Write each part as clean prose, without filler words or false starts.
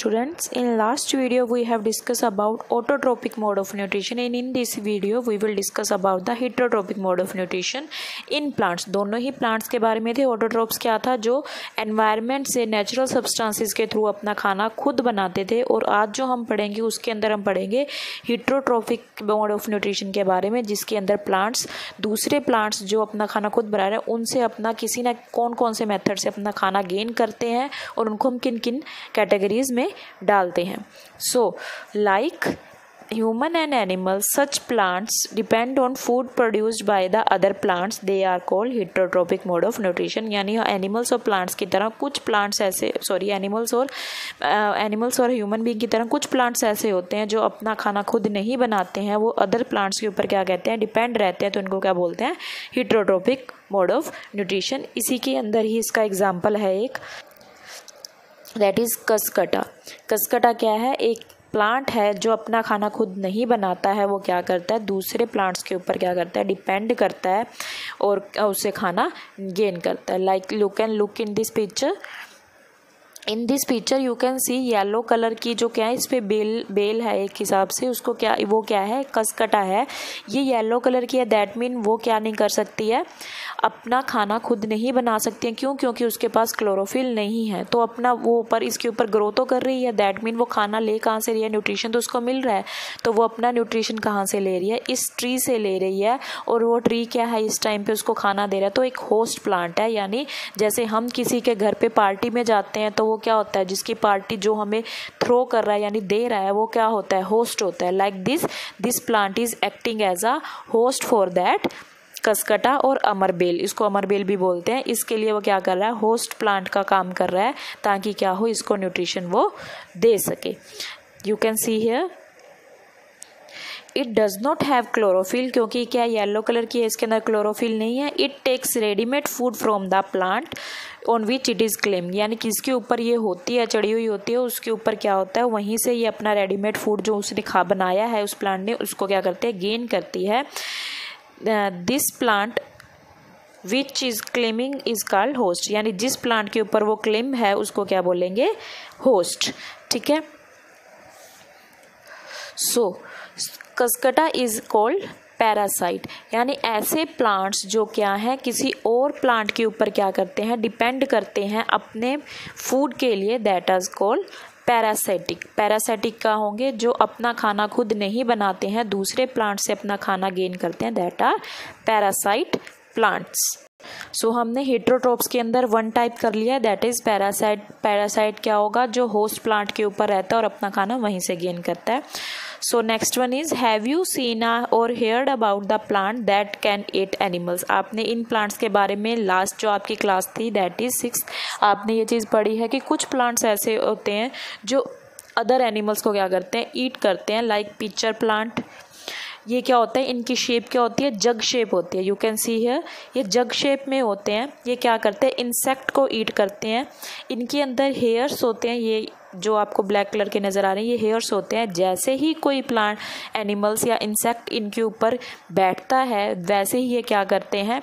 students, in last video we have discussed about autotrophic mode of nutrition and in this video we will discuss about the heterotrophic mode of nutrition in plants। दोनों ही plants के बारे में थे। autotrophs क्या था, जो environment से natural substances के थ्रू अपना खाना खुद बनाते थे, और आज जो हम पढ़ेंगे उसके अंदर हम पढ़ेंगे heterotrophic mode of nutrition के बारे में, जिसके अंदर plants दूसरे plants जो अपना खाना खुद बना रहे हैं उनसे अपना किसी ना कौन से मेथड से अपना खाना गेन करते हैं और उनको हम किन किन कैटेगरीज में डालते हैं। So like human and animals, such plants depend on food produced by the other plants, they are called heterotrophic mode of nutrition। यानी एनिमल्स और प्लांट्स की तरह कुछ प्लांट्स ऐसे एनिमल्स और ह्यूमन बीइंग की तरह कुछ प्लांट्स ऐसे होते हैं जो अपना खाना खुद नहीं बनाते हैं, वो अदर प्लांट्स के ऊपर क्या कहते हैं, डिपेंड रहते हैं, तो उनको क्या बोलते हैं, हेटरोट्रोपिक मोड ऑफ न्यूट्रिशन। इसी के अंदर ही इसका एग्जाम्पल है एक, दैट इज कसकटा। कसकटा क्या है, एक प्लांट है जो अपना खाना खुद नहीं बनाता है, वो क्या करता है, दूसरे प्लांट्स के ऊपर क्या करता है, डिपेंड करता है और उससे खाना गेन करता है। Like you can look in this picture, in this picture you can see yellow colour की जो क्या है, इस पे बेल है एक हिसाब से, उसको क्या, वो क्या है, कसकटा है, ये येलो कलर की है। दैट मीन वो क्या नहीं कर सकती है, अपना खाना खुद नहीं बना सकती है। क्यों? क्योंकि उसके पास क्लोरोफिल नहीं है, तो अपना वो ऊपर इसके ऊपर ग्रो तो कर रही है, दैट मीन वो खाना ले कहाँ से रही है, न्यूट्रिशन तो उसको मिल रहा है, तो वो अपना न्यूट्रिशन कहाँ से ले रही है, इस ट्री से ले रही है, और वो ट्री क्या है, इस टाइम पे उसको खाना दे रहा है, तो एक होस्ट प्लांट है। यानी जैसे हम किसी के घर पे पार्टी में जाते हैं तो वो क्या होता है, जिसकी पार्टी जो हमें थ्रो कर रहा है यानी दे रहा है, वो क्या होता है, होस्ट होता है। Like this plant is acting as a host for that cuscuta और अमरबेल, इसको अमरबेल भी बोलते हैं। इसके लिए वो क्या कर रहा है, होस्ट प्लांट का काम कर रहा है, ताकि क्या हो, इसको न्यूट्रिशन वो दे सके। You can see here it does not have chlorophyll, क्योंकि क्या येलो कलर की है, इसके अंदर क्लोरोफिल नहीं है। It takes readymade food from the plant on which it is claim, यानी किसके ऊपर ये होती है, चढ़ी हुई होती है, उसके ऊपर क्या होता है, वहीं से ये अपना रेडीमेड फूड जो उसने बनाया है उस प्लांट ने, उसको क्या करते हैं, गेन करती है। This plant which is claiming is called host, यानी जिस प्लांट के ऊपर वो क्लेम है उसको क्या बोलेंगे, होस्ट। ठीक है, सो कसकटा इज कॉल्ड पैरासाइट, यानी ऐसे प्लांट्स जो क्या है, किसी और प्लांट के ऊपर क्या करते हैं, डिपेंड करते हैं अपने फूड के लिए, that is called parasitic. Parasitic का होंगे जो अपना खाना खुद नहीं बनाते हैं, दूसरे प्लांट से अपना खाना गेन करते हैं, दैट आर पैरासाइट प्लांट्स। सो हमने हेटरोट्रोप्स के अंदर वन टाइप कर लिया, दैट इज पैरासाइट। पैरासाइट क्या होगा, जो होस्ट प्लांट के ऊपर रहता है और अपना खाना वहीं से गेन करता है। So next one is, have you seen or heard about the plant that can eat animals. आपने इन प्लांट्स के बारे में लास्ट जो आपकी क्लास थी, दैट इज 6, आपने ये चीज़ पढ़ी है कि कुछ प्लांट्स ऐसे होते हैं जो अदर एनिमल्स को क्या करते हैं, ईट करते हैं। लाइक पिक्चर प्लांट, ये क्या होता है, इनकी शेप क्या होती है, जग शेप होती है। यू कैन सी हियर, ये जग शेप में होते हैं। ये क्या करते हैं, इंसेक्ट को ईट करते हैं। इनके अंदर हेयर्स होते हैं, ये जो आपको ब्लैक कलर के नज़र आ रहे हैं, ये हेयर्स होते हैं। जैसे ही कोई प्लांट एनिमल्स या इंसेक्ट इनके ऊपर बैठता है, वैसे ही ये क्या करते हैं,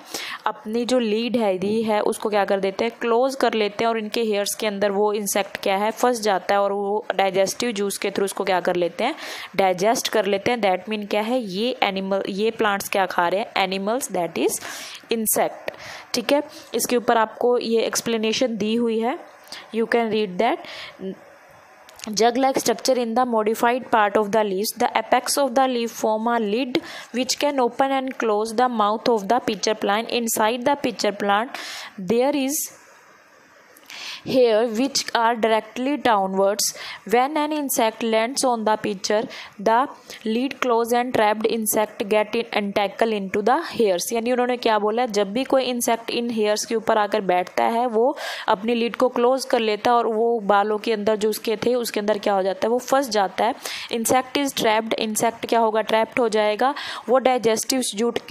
अपनी जो लीड है उसको क्या कर देते हैं, क्लोज कर लेते हैं, और इनके हेयर्स के अंदर वो इंसेक्ट क्या है, फंस जाता है, और वो डाइजेस्टिव जूस के थ्रू उसको क्या कर लेते हैं, डाइजेस्ट कर लेते हैं। दैट मीन क्या है, ये प्लांट्स क्या खा रहे हैं, एनिमल्स, दैट इज इंसेक्ट। ठीक है, इसके ऊपर आपको ये एक्सप्लेनेशन दी हुई है, you can read that. Jug-like structure in the modified part of the leaves. The apex of the leaf form a lid which can open and close the mouth of the pitcher plant. Inside the pitcher plant, there is hair which are directly downwards. When an insect lands on the pitcher, the lid close and trapped insect get entangled into the hairs. यानी उन्होंने क्या बोला, जब भी कोई insect इन hairs के ऊपर आकर बैठता है, वो अपनी लीड को क्लोज कर लेता है, और वो बालों के अंदर जो उसके थे उसके अंदर क्या हो जाता है, वो फंस जाता है। इंसेक्ट इज ट्रैप्ड, इंसेक्ट क्या होगा, ट्रैप्ड हो जाएगा। वो डाइजेस्टिव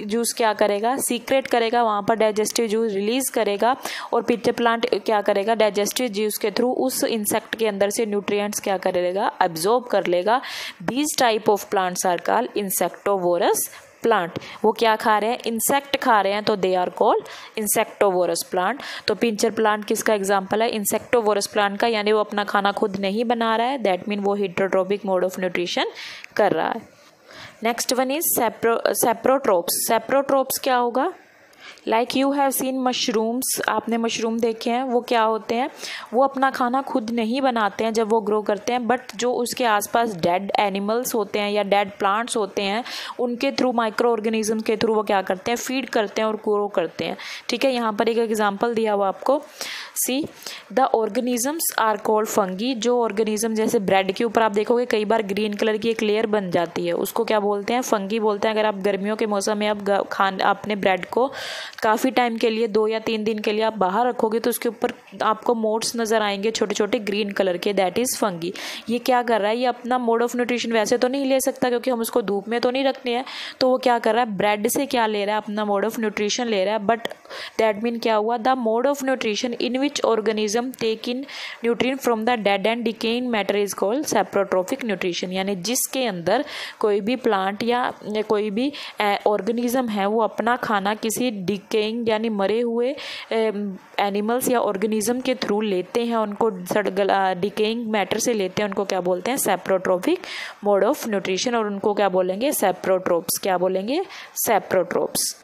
जूस क्या करेगा, सीक्रेट करेगा, वहाँ पर डाइजेस्टिव जूस रिलीज करेगा, और पिच्चर प्लांट क्या करेगा, डाइजेस्टिव जूस के थ्रू उस इंसेक्ट के अंदर से न्यूट्रिएंट्स क्या करेगा, अब्जॉर्ब कर लेगा। These type of plants are called insectivorous plant, वो क्या खा रहे हैं, इंसेक्ट खा रहे हैं, तो they are called insectivorous plant. तो पिंचर प्लांट किसका एग्जांपल है, इंसेक्टोवोरस प्लांट का, यानी वो अपना खाना खुद नहीं बना रहा है, दैट मीन वो हेटेरोट्रॉपिक मोड ऑफ न्यूट्रिशन कर रहा है। Next one is saprotrophs. Saprotrophs क्या होगा, like you have seen mushrooms, आपने मशरूम देखे हैं, वो क्या होते हैं, वो अपना खाना खुद नहीं बनाते हैं जब वो ग्रो करते हैं, बट जो उसके आसपास डेड एनिमल्स होते हैं या डेड प्लांट्स होते हैं उनके थ्रू, माइक्रो ऑर्गेनिज्म के थ्रू वो क्या करते हैं, फीड करते हैं और ग्रो करते हैं। ठीक है, यहाँ पर एक एग्जांपल दिया हुआ आपको, see the organisms are called fungi. जो ऑर्गेनिज्म, जैसे ब्रेड के ऊपर आप देखोगे कई बार ग्रीन कलर की एक लेयर बन जाती है, उसको क्या बोलते हैं, फंगी बोलते हैं। अगर आप गर्मियों के मौसम में आप अपने ब्रेड को काफ़ी टाइम के लिए 2 या 3 दिन के लिए आप बाहर रखोगे तो उसके ऊपर आपको मोड्स नज़र आएंगे छोटे छोटे ग्रीन कलर के, दैट इज़ फंगी। ये क्या कर रहा है, ये अपना मोड ऑफ न्यूट्रिशन वैसे तो नहीं ले सकता क्योंकि हम उसको धूप में तो नहीं रखने हैं, तो वो क्या कर रहा है, ब्रेड से क्या ले रहा है, अपना मोड ऑफ न्यूट्रिशन ले रहा है। बट दैट मीन क्या हुआ, the mode of nutrition in which organism take in nutrient from the dead and decaying matter is called saprotrophic nutrition. यानी जिसके अंदर कोई भी प्लांट या कोई भी ऑर्गेनिज्म है वो अपना खाना किसी डिकेइंग यानी मरे हुए एनिमल्स या ऑर्गेनिज्म के थ्रू लेते हैं, उनको डिकेइंग मैटर से लेते हैं, उनको क्या बोलते हैं, सेप्रोट्रोपिक मोड ऑफ न्यूट्रिशन, और उनको क्या बोलेंगे, सेप्रोट्रोप्स। क्या बोलेंगे, saprotrophs.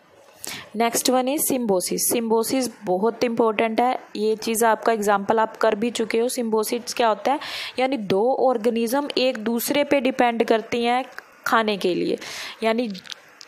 Next one is symbiosis. Symbiosis बहुत इंपॉर्टेंट है, ये चीज़ आपका एग्जांपल आप कर भी चुके हो। सिम्बोसिस क्या होता है, यानी 2 ऑर्गेनिज्म एक दूसरे पे डिपेंड करती हैं खाने के लिए। यानी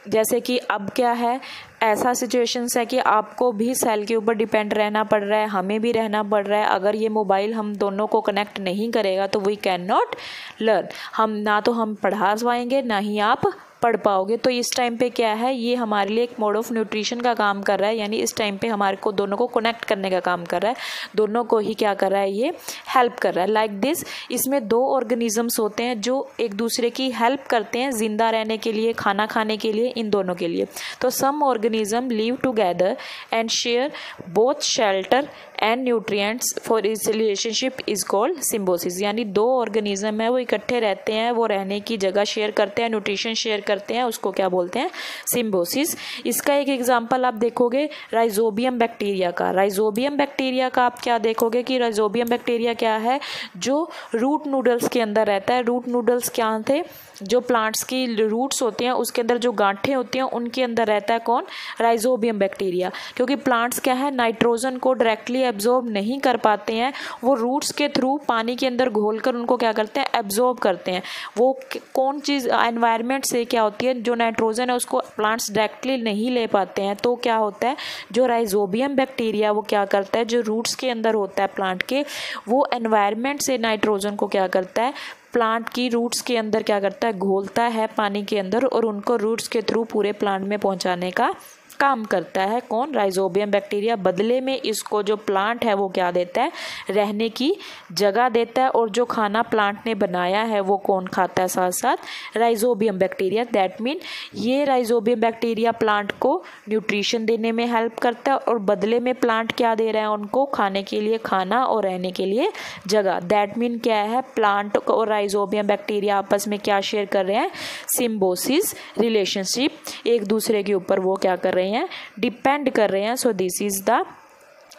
जैसे कि अब क्या है, ऐसा सिचुएशंस है कि आपको भी सेल के ऊपर डिपेंड रहना पड़ रहा है, हमें भी रहना पड़ रहा है। अगर ये मोबाइल हम दोनों को कनेक्ट नहीं करेगा तो वी कैन नॉट लर्न, हम ना तो हम पढ़ा पाएंगे ना ही आप पढ़ पाओगे। तो इस टाइम पे क्या है, ये हमारे लिए एक मोड ऑफ न्यूट्रिशन का काम कर रहा है, यानी इस टाइम पे हमारे को दोनों को कनेक्ट करने का काम कर रहा है, दोनों को ही क्या कर रहा है, ये हेल्प कर रहा है। लाइक दिस, इसमें 2 ऑर्गेनिजम्स होते हैं जो एक दूसरे की हेल्प करते हैं जिंदा रहने के लिए, खाना खाने के लिए, इन दोनों के लिए। तो some organism live together and share both shelter and nutrients for इस रिलेशनशिप इज कॉल्ड सिम्बोसिस। यानी 2 ऑर्गेनिज्म है वो इकट्ठे रहते हैं, वो रहने की जगह शेयर करते हैं, न्यूट्रिशन शेयर करते हैं, उसको क्या बोलते हैं, सिम्बोसिस। इसका एक एग्जांपल आप देखोगे राइजोबियम बैक्टीरिया का। राइजोबियम बैक्टीरिया का आप क्या देखोगे कि राइजोबियम बैक्टीरिया क्या है, जो रूट नूडल्स के अंदर रहता है। रूट नूडल्स क्या थे, जो प्लांट्स की रूट्स होती हैं उसके अंदर जो गांठें होती हैं उनके अंदर रहता है कौन, राइजोबियम बैक्टीरिया। क्योंकि प्लांट्स क्या है, नाइट्रोजन को डायरेक्टली एब्जॉर्ब नहीं कर पाते हैं, वो रूट्स के थ्रू पानी के अंदर घोलकर उनको क्या करते हैं, एब्जॉर्ब करते हैं। वो कौन चीज़ एनवायरनमेंट से क्या होती है, जो नाइट्रोजन है उसको प्लांट्स डायरेक्टली नहीं ले पाते हैं, तो क्या होता है, जो राइजोबियम बैक्टीरिया वो क्या करता है, जो रूट्स के अंदर होता है प्लांट के, वो एनवायरनमेंट से नाइट्रोजन को क्या करता है, प्लांट की रूट्स के अंदर क्या करता है, घोलता है पानी के अंदर, और उनको रूट्स के थ्रू पूरे प्लांट में पहुंचाने का काम करता है कौन, राइजोबियम बैक्टीरिया। बदले में इसको जो प्लांट है वो क्या देता है, रहने की जगह देता है, और जो खाना प्लांट ने बनाया है वो कौन खाता है, साथ साथ राइजोबियम बैक्टीरिया। दैट मीन ये राइजोबियम बैक्टीरिया प्लांट को न्यूट्रिशन देने में हेल्प करता है, और बदले में प्लांट क्या दे रहा है, उनको खाने के लिए खाना और रहने के लिए जगह। दैट मीन क्या है, प्लांट और राइजोबियम बैक्टीरिया आपस में क्या शेयर कर रहे हैं, सिम्बोसिस रिलेशनशिप, एक दूसरे के ऊपर वो क्या कर रहे हैं, डिपेंड कर रहे हैं। So this is the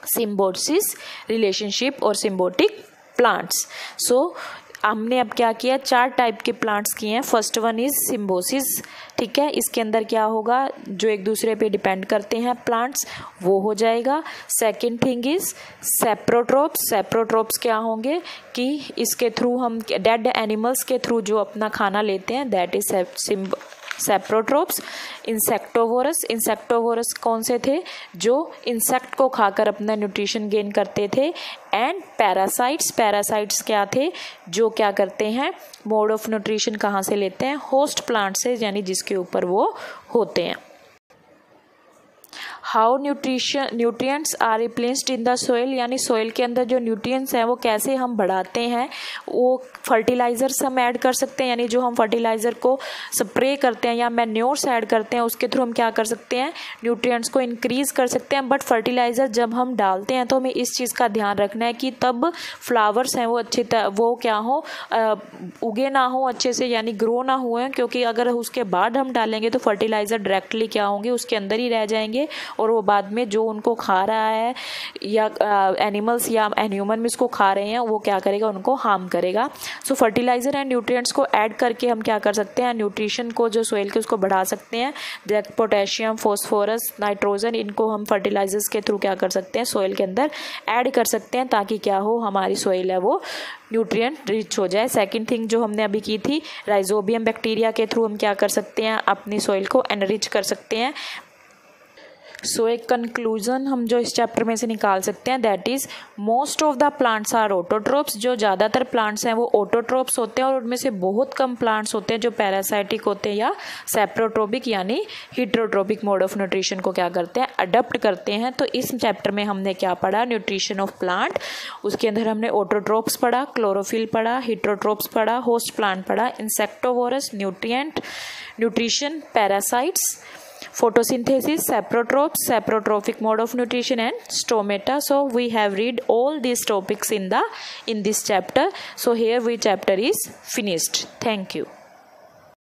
Symbiosis relationship और सिम्बोटिक प्लांट्स। सो हमने अब क्या किया, 4 टाइप के प्लांट्स किए हैं। फर्स्ट वन इज सिम्बोसिस, ठीक है, इसके अंदर क्या होगा, जो एक दूसरे पे डिपेंड करते हैं प्लांट्स, वो हो जाएगा। Second thing is saprotrophs. Saprotrophs क्या होंगे कि इसके थ्रू हम डेड एनिमल्स के थ्रू जो अपना खाना लेते हैं, दैट इज सेप्रोट्रोप्स। इंसेक्टोवोरस, इंसेक्टोवोरस कौन से थे, जो इंसेक्ट को खाकर अपना न्यूट्रिशन गेन करते थे। एंड पैरासाइट्स, पैरासाइट्स क्या थे, जो क्या करते हैं, मोड ऑफ न्यूट्रिशन कहाँ से लेते हैं, होस्ट प्लांट से, यानी जिसके ऊपर वो होते हैं। How nutrients are replaced in the soil, यानी सोइल के अंदर जो न्यूट्रिएंट्स हैं वो कैसे हम बढ़ाते हैं। वो फर्टिलाइजर्स हम ऐड कर सकते हैं, यानी जो हम फर्टिलाइज़र को स्प्रे करते हैं या मैन्योर्स ऐड करते हैं उसके थ्रू हम क्या कर सकते हैं, न्यूट्रिएंट्स को इंक्रीज़ कर सकते हैं। बट फर्टिलाइज़र जब हम डालते हैं तो हमें इस चीज़ का ध्यान रखना है कि तब फ्लावर्स हैं वो क्या हो, उगे ना हो अच्छे से, यानी ग्रो ना हुए, क्योंकि अगर उसके बाद हम डालेंगे तो फर्टिलाइज़र डायरेक्टली क्या होंगे, उसके अंदर ही रह जाएंगे और वो बाद में जो उनको खा रहा है या एनिमल्स या ह्यूमन में इसको खा रहे हैं वो क्या करेगा, उनको हार्म करेगा। सो फर्टिलाइज़र एंड न्यूट्रिएंट्स को ऐड करके हम क्या कर सकते हैं, न्यूट्रिशन को जो सोइल के उसको बढ़ा सकते हैं। जैसे पोटेशियम, फॉस्फोरस, नाइट्रोजन, इनको हम फर्टिलाइजर्स के थ्रू क्या कर सकते हैं, सोइल के अंदर ऐड कर सकते हैं, ताकि क्या हो, हमारी सोइल है वो न्यूट्रिएंट रिच हो जाए। सेकंड थिंग जो हमने अभी की थी, राइजोबियम बैक्टीरिया के थ्रू हम क्या कर सकते हैं, अपनी सोइल को एनरिच कर सकते हैं। सो एक कंक्लूजन हम जो इस चैप्टर में से निकाल सकते हैं, that is most of the plants are autotrophs. जो ज़्यादातर प्लांट्स हैं वो ऑटोट्रोप्स होते हैं और उनमें से बहुत कम प्लांट्स होते हैं जो पैरासाइटिक होते हैं या सेप्रोट्रोपिक यानी हिट्रोट्रोपिक मोड ऑफ न्यूट्रिशन को क्या करते हैं, अडप्ट करते हैं। तो इस चैप्टर में हमने क्या पढ़ा, न्यूट्रिशन ऑफ प्लांट। उसके अंदर हमने ऑटोट्रोप्स पढ़ा, क्लोरोफिल पढ़ा, हिट्रोट्रोप्स पढ़ा, होस्ट प्लांट पढ़ा, insectivorous, nutrition, parasites, photosynthesis, saprotropes, saprotrophic mode of nutrition and stomata. So we have read all these topics in this chapter. So here we chapter is finished. Thank you.